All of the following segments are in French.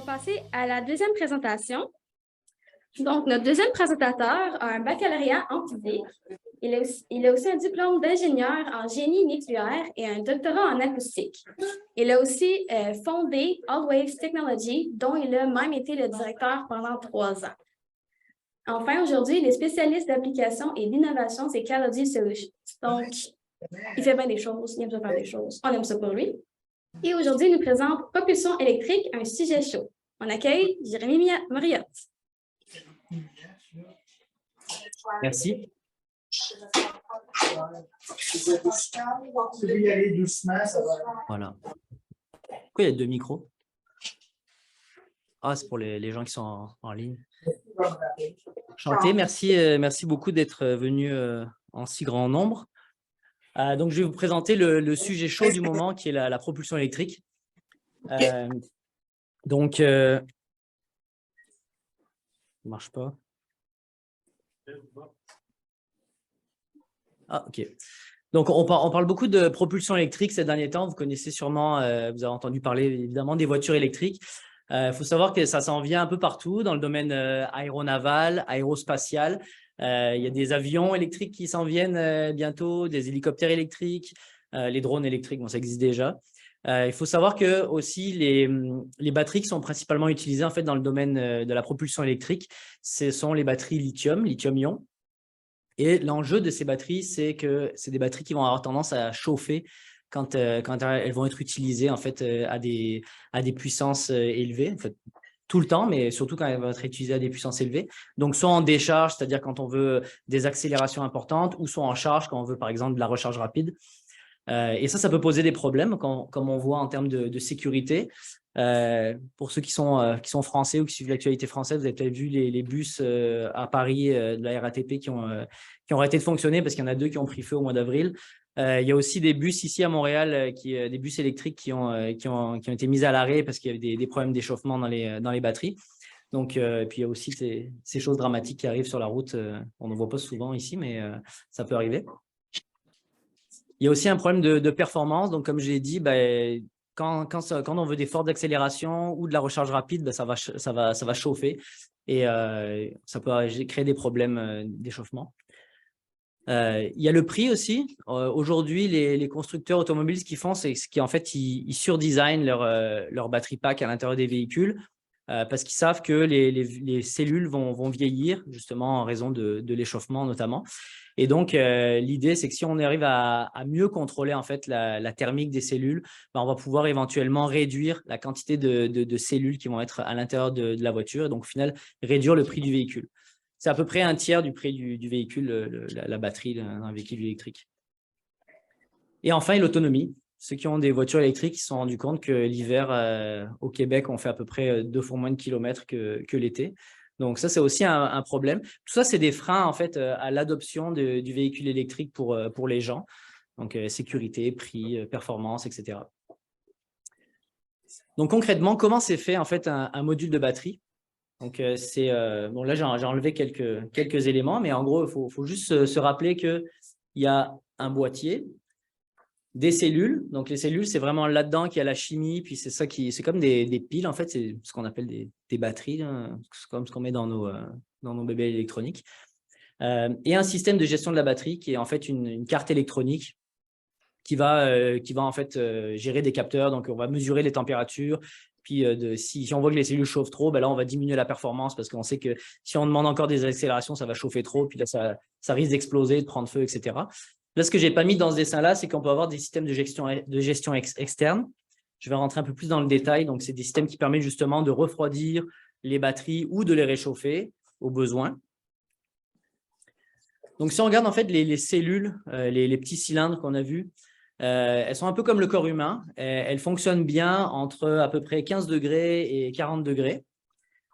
va passer à la deuxième présentation. Donc, notre deuxième présentateur a un baccalauréat en physique. Il a aussi un diplôme d'ingénieur en génie nucléaire et un doctorat en acoustique. Il a aussi fondé All Waves Technology, dont il a même été le directeur pendant 3 ans. Enfin, aujourd'hui, il est spécialiste d'application et d'innovation chez Cloudy Solutions. Donc, il fait bien des choses, il aime faire des choses. On aime ça pour lui. Et aujourd'hui, il nous présente Propulsion électrique, un sujet chaud. On accueille Jérémy Mariotte. Merci. Voilà. Pourquoi il y a 2 micros? Ah, c'est pour les gens qui sont en ligne. Enchanté, merci beaucoup d'être venu en si grand nombre. Donc, je vais vous présenter le sujet chaud du moment qui est la propulsion électrique. Donc, ça ne marche pas. Ah, ok. Donc, on parle beaucoup de propulsion électrique ces derniers temps. Vous connaissez sûrement, vous avez entendu parler évidemment des voitures électriques. Il faut savoir que ça s'en vient un peu partout dans le domaine aéronaval, aérospatial. Il y a des avions électriques qui s'en viennent bientôt, des hélicoptères électriques, les drones électriques, bon, ça existe déjà. Il faut savoir que aussi les batteries qui sont principalement utilisées en fait dans le domaine de la propulsion électrique, ce sont les batteries lithium-ion. Et l'enjeu de ces batteries, c'est que c'est des batteries qui vont avoir tendance à chauffer quand elles vont être utilisées en fait à des puissances élevées, en fait, tout le temps, mais surtout quand elles vont être utilisées à des puissances élevées. Donc, soit en décharge, c'est-à-dire quand on veut des accélérations importantes, ou soit en charge quand on veut, par exemple, de la recharge rapide. Et ça peut poser des problèmes, comme on voit en termes de sécurité. Pour ceux qui sont français ou qui suivent l'actualité française, vous avez peut-être vu les bus à Paris de la RATP qui ont arrêté de fonctionner parce qu'il y en a 2 qui ont pris feu au mois d'avril. Il y a aussi des bus ici à Montréal, des bus électriques qui ont été mis à l'arrêt parce qu'il y avait des problèmes d'échauffement dans les batteries. Donc, puis il y a aussi ces choses dramatiques qui arrivent sur la route. On ne voit pas souvent ici, mais ça peut arriver. Il y a aussi un problème de performance. Donc, comme je l'ai dit, quand on veut des fortes accélérations ou de la recharge rapide, ça va chauffer et ça peut créer des problèmes d'échauffement. Il y a le prix aussi. Aujourd'hui, les constructeurs automobiles, ce qu'ils font, c'est qu'en fait, ils surdesignent leur batterie pack à l'intérieur des véhicules parce qu'ils savent que les cellules vont vieillir, justement en raison de l'échauffement notamment. Et donc, l'idée, c'est que si on arrive à mieux contrôler en fait la thermique des cellules, on va pouvoir éventuellement réduire la quantité de cellules qui vont être à l'intérieur de la voiture et donc au final, réduire le prix du véhicule. C'est à peu près un tiers du prix du véhicule, la batterie d'un véhicule électrique. Et enfin, l'autonomie. Ceux qui ont des voitures électriques se sont rendus compte que l'hiver, au Québec, on fait à peu près 2 fois moins de kilomètres que l'été. Donc, ça, c'est aussi un problème. Tout ça, c'est des freins, en fait, à l'adoption du véhicule électrique pour les gens. Donc, sécurité, prix, performance, etc. Donc, concrètement, comment c'est fait, en fait, un module de batterie? Donc, bon, là, j'ai enlevé quelques éléments, mais en gros, il faut juste se rappeler qu'il y a un boîtier, des cellules. Donc, les cellules, c'est vraiment là-dedans qu'il y a la chimie, puis c'est comme des piles, en fait, c'est ce qu'on appelle des batteries, c'est comme ce qu'on met dans nos bébés électroniques. Et un système de gestion de la batterie qui est en fait une carte électronique qui va en fait gérer des capteurs. Donc, on va mesurer les températures. Puis, si on voit que les cellules chauffent trop, là, on va diminuer la performance parce qu'on sait que si on demande encore des accélérations, ça va chauffer trop. Puis là, ça risque d'exploser, de prendre feu, etc. Là, ce que je n'ai pas mis dans ce dessin-là, c'est qu'on peut avoir des systèmes de gestion externe. Je vais rentrer un peu plus dans le détail. Donc, c'est des systèmes qui permettent justement de refroidir les batteries ou de les réchauffer au besoin. Donc, si on regarde en fait les cellules, les petits cylindres qu'on a vus, elles sont un peu comme le corps humain. Elles fonctionnent bien entre à peu près 15 degrés et 40 degrés.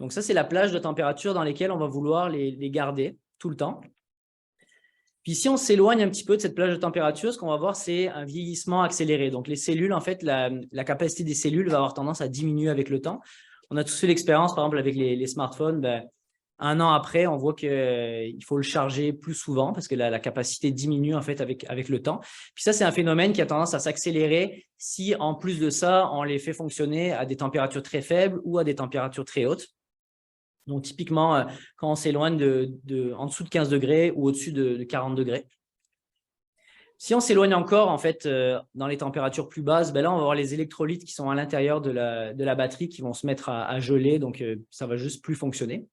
Donc, ça, c'est la plage de température dans laquelle on va vouloir les garder tout le temps. Puis, si on s'éloigne un petit peu de cette plage de température, ce qu'on va voir, c'est un vieillissement accéléré. Donc, les cellules, en fait, la capacité des cellules va avoir tendance à diminuer avec le temps. On a tous fait l'expérience, par exemple, avec les smartphones. Un an après, on voit qu'il faut le charger plus souvent parce que la capacité diminue en fait avec le temps. Puis ça, c'est un phénomène qui a tendance à s'accélérer si, en plus de ça, on les fait fonctionner à des températures très faibles ou à des températures très hautes. Donc, typiquement, quand on s'éloigne en dessous de 15 degrés ou au-dessus de 40 degrés. Si on s'éloigne encore, en fait, dans les températures plus basses, ben là, on va avoir les électrolytes qui sont à l'intérieur de la batterie qui vont se mettre à geler. Donc, ça va juste plus fonctionner.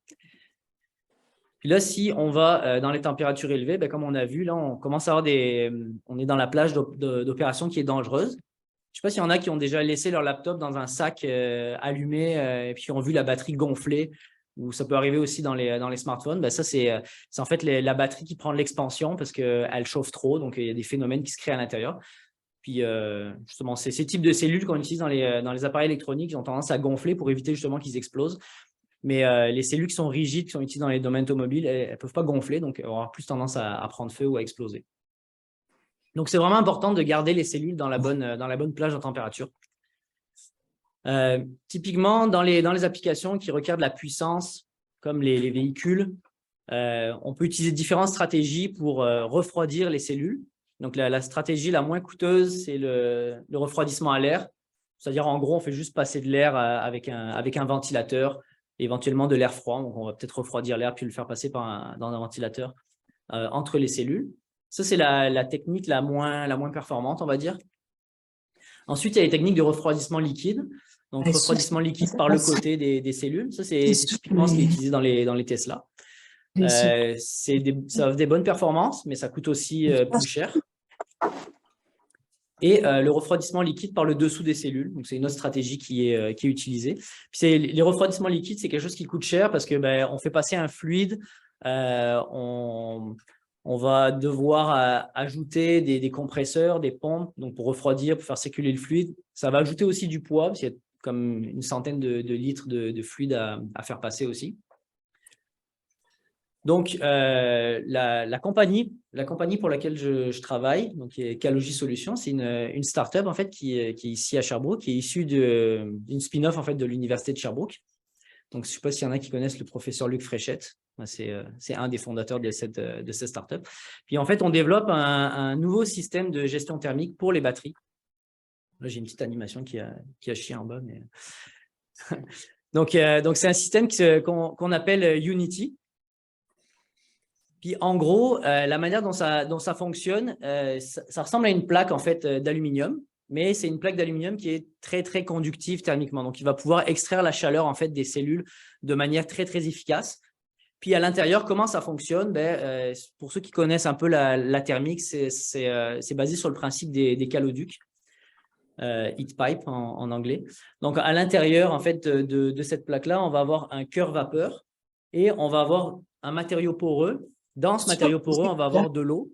Puis là, si on va dans les températures élevées, ben, comme on a vu, là, on commence à avoir on est dans la plage d'opération qui est dangereuse. Je ne sais pas s'il y en a qui ont déjà laissé leur laptop dans un sac allumé et puis ont vu la batterie gonfler, ou ça peut arriver aussi dans les smartphones. Ben, ça, c'est en fait la batterie qui prend de l'expansion parce qu'elle chauffe trop. Donc, il y a des phénomènes qui se créent à l'intérieur. Puis, justement, ces types de cellules qu'on utilise dans les appareils électroniques, ils ont tendance à gonfler pour éviter justement qu'ils explosent. Mais les cellules qui sont rigides, qui sont utilisées dans les domaines automobiles, elles ne peuvent pas gonfler, donc elles vont avoir plus tendance à prendre feu ou à exploser. Donc, c'est vraiment important de garder les cellules dans la bonne plage de température. Typiquement, dans les applications qui requièrent de la puissance, comme les véhicules, on peut utiliser différentes stratégies pour refroidir les cellules. Donc, la stratégie la moins coûteuse, c'est le refroidissement à l'air. C'est-à-dire, en gros, on fait juste passer de l'air avec un ventilateur, éventuellement de l'air froid. Donc, on va peut-être refroidir l'air puis le faire passer dans un ventilateur entre les cellules. Ça, c'est la technique la moins performante, on va dire. Ensuite, il y a les techniques de refroidissement liquide. Donc, refroidissement liquide par le côté des cellules. Ça, c'est typiquement ce qui est utilisé dans les Tesla. Ça a des bonnes performances, mais ça coûte aussi plus cher. Et le refroidissement liquide par le dessous des cellules. Donc, c'est une autre stratégie qui est utilisée. Puis les refroidissements liquides, c'est quelque chose qui coûte cher parce que on fait passer un fluide. On va devoir ajouter des compresseurs, des pompes donc pour refroidir, pour faire circuler le fluide. Ça va ajouter aussi du poids, parce qu'il y a comme une centaine de litres de fluide à faire passer aussi. Donc, la compagnie pour laquelle je travaille, donc qui est Calogy Solutions, c'est une start-up en fait, qui est ici à Sherbrooke, qui est issue d'une spin-off en fait, de l'Université de Sherbrooke. Donc, je ne sais pas s'il y en a qui connaissent le professeur Luc Fréchette. C'est un des fondateurs de cette start-up. Puis, en fait, on développe un nouveau système de gestion thermique pour les batteries. Là, j'ai une petite animation qui a chié en bas. Mais... donc, c'est un système qu'on appelle Unity. Puis, en gros, la manière dont ça fonctionne, ça ressemble à une plaque en fait, d'aluminium, mais c'est une plaque d'aluminium qui est très, très conductive thermiquement. Donc, il va pouvoir extraire la chaleur en fait, des cellules de manière très, très efficace. Puis, à l'intérieur, comment ça fonctionne? Pour ceux qui connaissent un peu la thermique, c'est basé sur le principe des caloducs, heat pipe en anglais. Donc, à l'intérieur en fait, de cette plaque-là, on va avoir un cœur vapeur et on va avoir un matériau poreux. Dans ce matériau poreux, on va avoir de l'eau.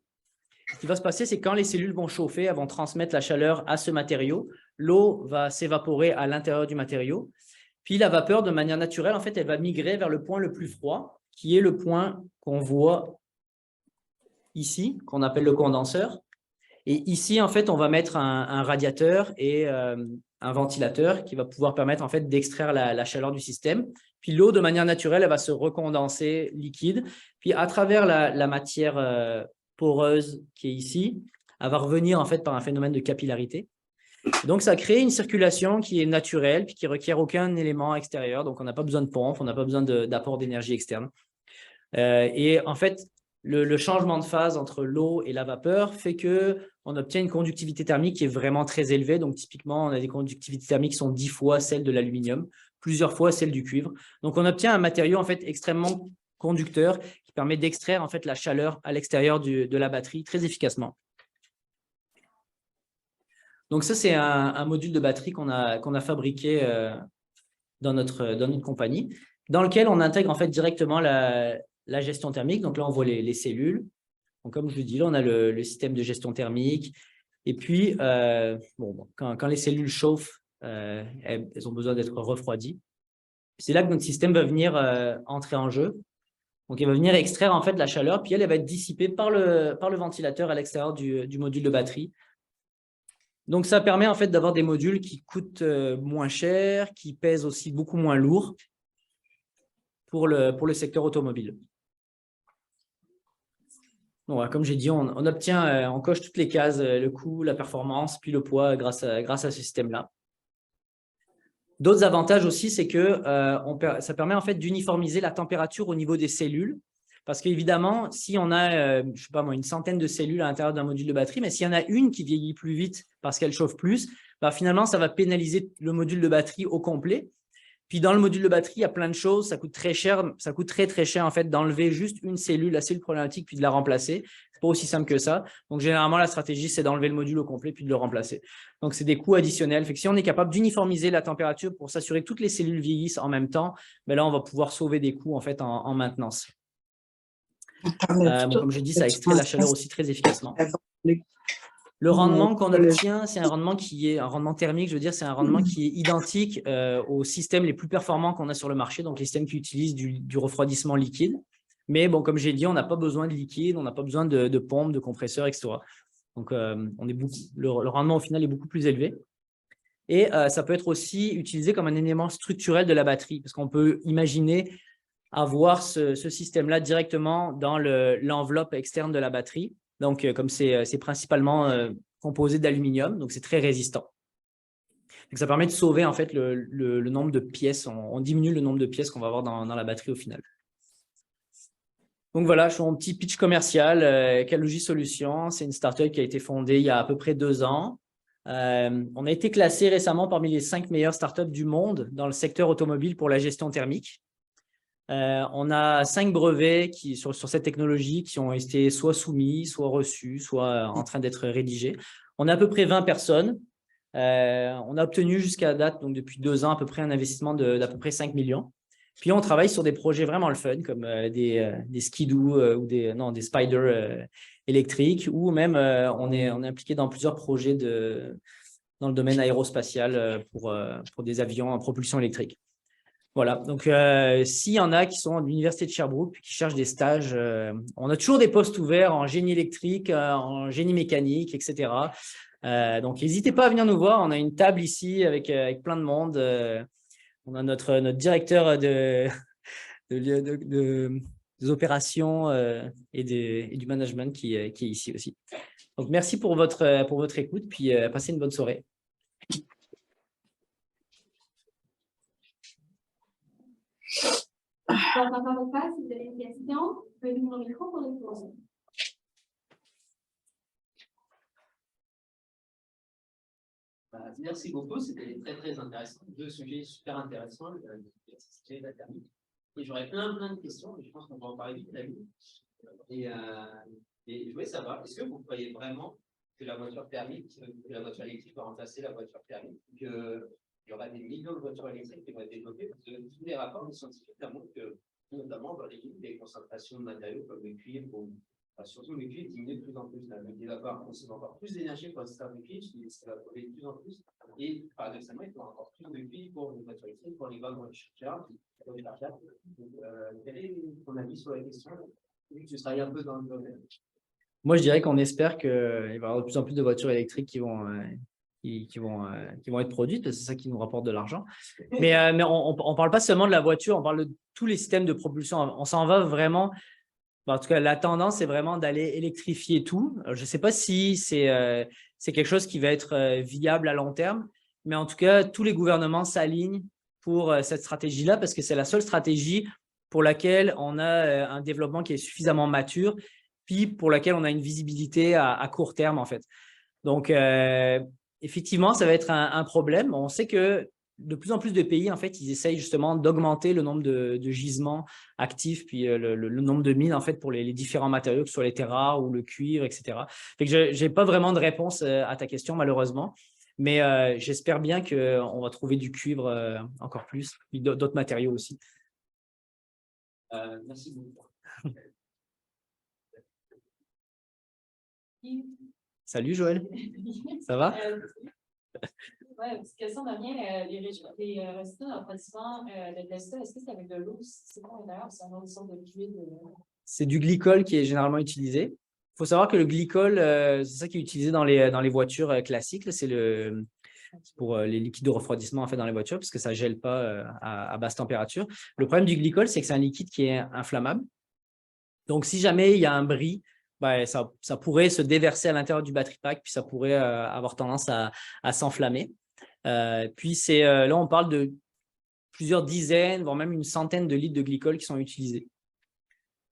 Ce qui va se passer, c'est quand les cellules vont chauffer, elles vont transmettre la chaleur à ce matériau. L'eau va s'évaporer à l'intérieur du matériau. Puis la vapeur, de manière naturelle, en fait, elle va migrer vers le point le plus froid, qui est le point qu'on voit ici, qu'on appelle le condenseur. Et ici, en fait, on va mettre un radiateur et un ventilateur qui va pouvoir permettre en fait, d'extraire la chaleur du système. Puis l'eau, de manière naturelle, elle va se recondenser liquide. Puis à travers la matière poreuse qui est ici, elle va revenir en fait par un phénomène de capillarité. Donc, ça crée une circulation qui est naturelle puis qui ne requiert aucun élément extérieur. Donc, on n'a pas besoin de pompe, on n'a pas besoin d'apport d'énergie externe. Et en fait, le changement de phase entre l'eau et la vapeur fait qu'on obtient une conductivité thermique qui est vraiment très élevée. Donc, typiquement, on a des conductivités thermiques qui sont 10 fois celles de l'aluminium, plusieurs fois celles du cuivre. Donc, on obtient un matériau en fait, extrêmement conducteur qui permet d'extraire en fait, la chaleur à l'extérieur de la batterie très efficacement. Donc, ça, c'est un module de batterie qu'on a fabriqué dans notre compagnie, dans lequel on intègre en fait, directement la gestion thermique. Donc là, on voit les cellules. Donc, comme je vous dis, là, on a le système de gestion thermique. Et puis, quand les cellules chauffent, elles ont besoin d'être refroidies. C'est là que notre système va venir entrer en jeu. Donc, il va venir extraire en fait la chaleur, puis elle va être dissipée par le ventilateur à l'extérieur du module de batterie. Donc, ça permet en fait d'avoir des modules qui coûtent moins cher, qui pèsent aussi beaucoup moins lourd, pour le secteur automobile. Donc, comme j'ai dit, on obtient, on coche toutes les cases, le coût, la performance, puis le poids grâce à ce système-là. D'autres avantages aussi, c'est que ça permet en fait d'uniformiser la température au niveau des cellules. Parce qu'évidemment, si on a, je sais pas moi, une centaine de cellules à l'intérieur d'un module de batterie, mais s'il y en a une qui vieillit plus vite parce qu'elle chauffe plus, bah, finalement, ça va pénaliser le module de batterie au complet. Puis dans le module de batterie, il y a plein de choses, ça coûte très cher, ça coûte très très cher en fait d'enlever juste une cellule, la cellule problématique, puis de la remplacer. C'est pas aussi simple que ça. Donc généralement, la stratégie, c'est d'enlever le module au complet puis de le remplacer. Donc c'est des coûts additionnels. Fait que si on est capable d'uniformiser la température pour s'assurer que toutes les cellules vieillissent en même temps, ben là, on va pouvoir sauver des coûts en fait en maintenance. Comme je dis, ça extrait la chaleur aussi très efficacement. Le rendement qu'on obtient, c'est un rendement qui est un rendement thermique, je veux dire, c'est un rendement qui est identique aux systèmes les plus performants qu'on a sur le marché, donc les systèmes qui utilisent du refroidissement liquide. Mais bon, comme j'ai dit, on n'a pas besoin de liquide, on n'a pas besoin de pompe, de compresseur, etc. Donc, le rendement au final est beaucoup plus élevé. Et ça peut être aussi utilisé comme un élément structurel de la batterie, parce qu'on peut imaginer avoir ce système-là directement dans l'enveloppe externe de la batterie. Donc, comme c'est principalement composé d'aluminium, donc c'est très résistant. Donc, ça permet de sauver en fait le nombre de pièces. On diminue le nombre de pièces qu'on va avoir dans la batterie au final. Donc voilà, je fais mon petit pitch commercial. Calogy Solutions, c'est une startup qui a été fondée il y a à peu près 2 ans. On a été classé récemment parmi les 5 meilleures startups du monde dans le secteur automobile pour la gestion thermique. On a 5 brevets sur cette technologie qui ont été soit soumis, soit reçus, soit en train d'être rédigés. On a à peu près 20 personnes. On a obtenu jusqu'à date, donc depuis 2 ans, à peu près un investissement d'à peu près 5 millions. Puis on travaille sur des projets vraiment le fun, comme des skidoo ou des spiders électriques, ou même on est impliqué dans plusieurs projets dans le domaine aérospatial pour des avions en propulsion électrique. Voilà, donc s'il y en a qui sont à l'université de Sherbrooke qui cherchent des stages, on a toujours des postes ouverts en génie électrique, en génie mécanique, etc. Donc n'hésitez pas à venir nous voir, on a une table ici avec plein de monde. On a notre directeur des opérations et du management qui est ici aussi. Donc merci pour votre écoute, puis passez une bonne soirée. Donc, encore une fois, si vous avez une question, vous pouvez ouvrir le micro pour les poser. Merci beaucoup, c'était très très intéressant. 2 sujets super intéressants, l'électricité et la thermique. Et j'aurais plein de questions, mais je pense qu'on va en parler vite la vie. Et je voulais savoir, est-ce que vous croyez vraiment que la voiture thermique, que la voiture électrique va remplacer la voiture thermique, qu'il y aura des millions de voitures électriques qui vont être développées, parce que tous les rapports scientifiques montrent que, notamment dans les villes, des concentrations de matériaux comme le cuivre, surtout le cuivre diminue de plus en plus. Il va avoir encore plus d'énergie pour extraire le cuivre, ça va produire de plus en plus. Et paradoxalement, il faut encore plus de cuivre pour les voitures électriques, pour les wagons de charge. Quel est ton avis sur la question? Tu travailles un peu dans le domaine. Moi, je dirais qu'on espère qu'il va y avoir de plus en plus de voitures électriques qui vont être produites, parce que c'est ça qui nous rapporte de l'argent. Mais on ne parle pas seulement de la voiture, on parle de tous les systèmes de propulsion. On s'en va vraiment. En tout cas, la tendance, c'est vraiment d'aller électrifier tout. Je ne sais pas si c'est quelque chose qui va être viable à long terme, mais en tout cas, tous les gouvernements s'alignent pour cette stratégie-là parce que c'est la seule stratégie pour laquelle on a un développement qui est suffisamment mature, puis pour laquelle on a une visibilité à court terme, en fait. Donc, effectivement, ça va être un problème. On sait que de plus en plus de pays, en fait, ils essayent justement d'augmenter le nombre de gisements actifs, puis le nombre de mines, en fait, pour les différents matériaux, que ce soit les terres rares ou le cuivre, etc. Fait que je n'ai pas vraiment de réponse à ta question, malheureusement, mais j'espère bien qu'on va trouver du cuivre encore plus, puis d'autres matériaux aussi. Merci beaucoup. Salut Joël, ça va? Ouais, petite question, Damien. Les résultats en pratiquement de Tesla, est-ce que c'est avec de l'eau? C'est quoi l'intérieur? C'est une autre sorte de fluide? C'est du glycol qui est généralement utilisé. Il faut savoir que le glycol, c'est ça qui est utilisé dans les voitures classiques. C'est pour les liquides de refroidissement en fait, dans les voitures, parce que ça ne gèle pas à basse température. Le problème du glycol, c'est que c'est un liquide qui est inflammable. Donc, si jamais il y a un bris, ben, ça pourrait se déverser à l'intérieur du battery pack, puis ça pourrait avoir tendance à s'enflammer. Puis, là, on parle de plusieurs dizaines, voire même une centaine de litres de glycol qui sont utilisés.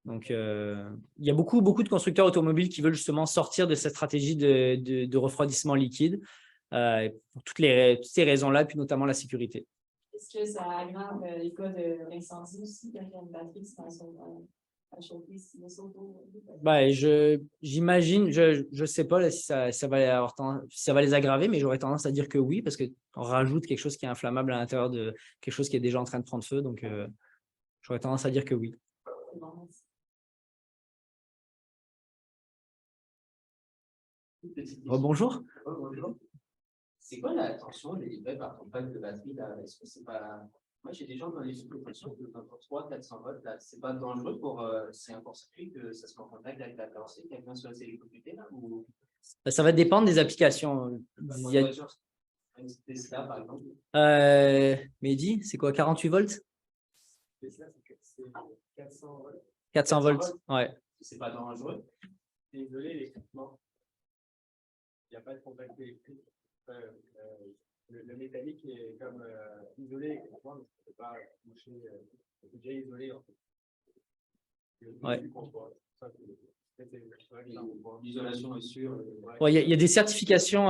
Donc, il y a beaucoup de constructeurs automobiles qui veulent justement sortir de cette stratégie de refroidissement liquide pour toutes ces raisons-là, puis notamment la sécurité. Est-ce que ça aggrave les cas d'incendie aussi, quand il y a une batterie qui se transforme à chauffer j'imagine, je ne sais pas là, si ça va les aggraver, mais j'aurais tendance à dire que oui, parce qu'on rajoute quelque chose qui est inflammable à l'intérieur de quelque chose qui est déjà en train de prendre feu. Donc, j'aurais tendance à dire que oui. Bonjour. Bonjour. C'est quoi la tension délivrée par ton pack de batterie là? Est-ce que c'est pas. Moi, j'ai des gens dans les suppressions de 300-400 volts là. C'est pas dangereux pour. C'est un court-circuit que ça se met en contact avec la carrosserie, quelqu'un soit électrocuté là ou. Ça va dépendre des applications. Il y a... Une Tesla par exemple. Mehdi, c'est quoi 48 volts? Tesla, c'est 400 volts. 400 volts, ouais. C'est pas dangereux. C'est isolé l'équipement. Il n'y a pas de contact électrique. Le métallique est comme isolé, mais ne peut pas boucher. C'est déjà isolé en fait. Ouais. L'isolation est sûre. Il y a des certifications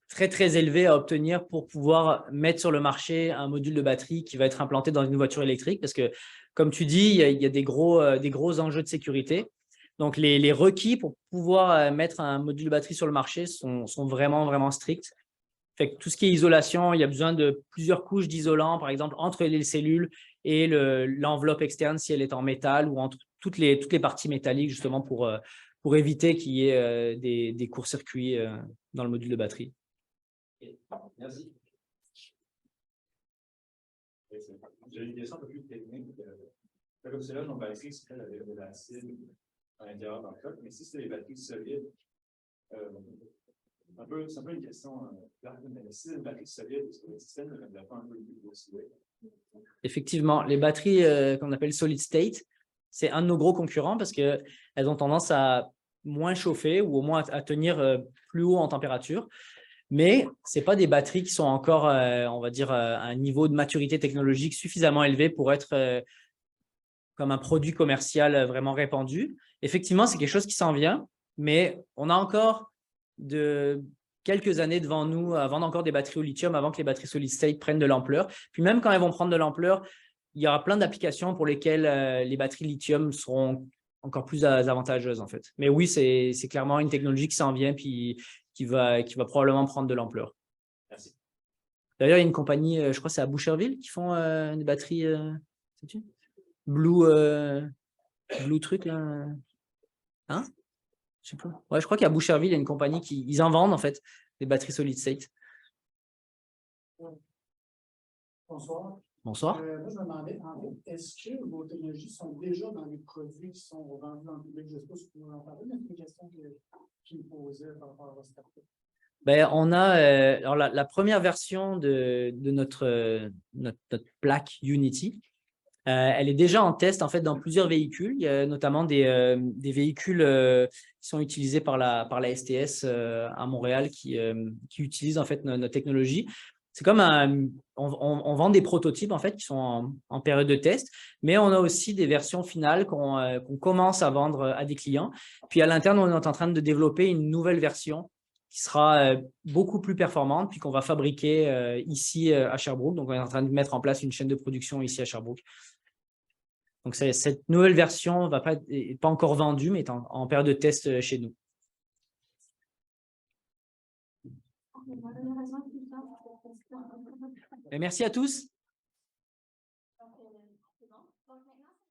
très élevées à obtenir pour pouvoir mettre sur le marché un module de batterie qui va être implanté dans une voiture électrique parce que, comme tu dis, il y a des gros enjeux de sécurité. Donc, les requis pour pouvoir mettre un module de batterie sur le marché sont vraiment stricts. Fait que tout ce qui est isolation, il y a besoin de plusieurs couches d'isolant, par exemple, entre les cellules et l'enveloppe externe si elle est en métal ou entre toutes les parties métalliques, justement, pour éviter qu'il y ait des courts-circuits dans le module de batterie. Merci. J'ai une question un peu plus technique. Comme cela, nos batteries seraient de l'acide à l'intérieur d'un coque, mais si c'est les batteries solides, c'est un peu une question mais si c'est une batterie solide, est-ce que le système ne devrait pas un peu plus aussi? Effectivement, les batteries qu'on appelle solid state, c'est un de nos gros concurrents parce qu'elles ont tendance à moins chauffer ou au moins à tenir plus haut en température. Mais ce n'est pas des batteries qui sont encore, on va dire, à un niveau de maturité technologique suffisamment élevé pour être comme un produit commercial vraiment répandu. Effectivement, c'est quelque chose qui s'en vient, mais on a encore quelques années devant nous, avant encore des batteries au lithium, avant que les batteries solid state prennent de l'ampleur. Puis même quand elles vont prendre de l'ampleur, il y aura plein d'applications pour lesquelles les batteries lithium seront encore plus avantageuses en fait. Mais oui, c'est clairement une technologie qui s'en vient puis qui va probablement prendre de l'ampleur. Merci. D'ailleurs, il y a une compagnie, je crois que c'est à Boucherville, qui font des batteries, sais-tu? Blue truc là. Hein? Je sais pas. Ouais, je crois qu'à Boucherville, il y a une compagnie ils en vendent en fait des batteries solid state. Bonsoir. Bonsoir. Moi, je me demandais, en fait, est-ce que vos technologies sont déjà dans les produits qui sont vendus dans le public? Je ne sais pas si vous pouvez en parler, mais c'est une question qui me posait par rapport à votre startup. Ben, on a alors la première version de notre plaque Unity. Elle est déjà en test en fait dans plusieurs véhicules. Il y a notamment des véhicules qui sont utilisés par la STS à Montréal qui utilisent en fait notre technologie. C'est comme on vend des prototypes en fait qui sont en période de test, mais on a aussi des versions finales qu'on commence à vendre à des clients. Puis à l'interne, on est en train de développer une nouvelle version qui sera beaucoup plus performante, puis qu'on va fabriquer ici à Sherbrooke. Donc, on est en train de mettre en place une chaîne de production ici à Sherbrooke. Donc, cette nouvelle version n'est pas encore vendue, mais est en période de test chez nous. Et merci à tous.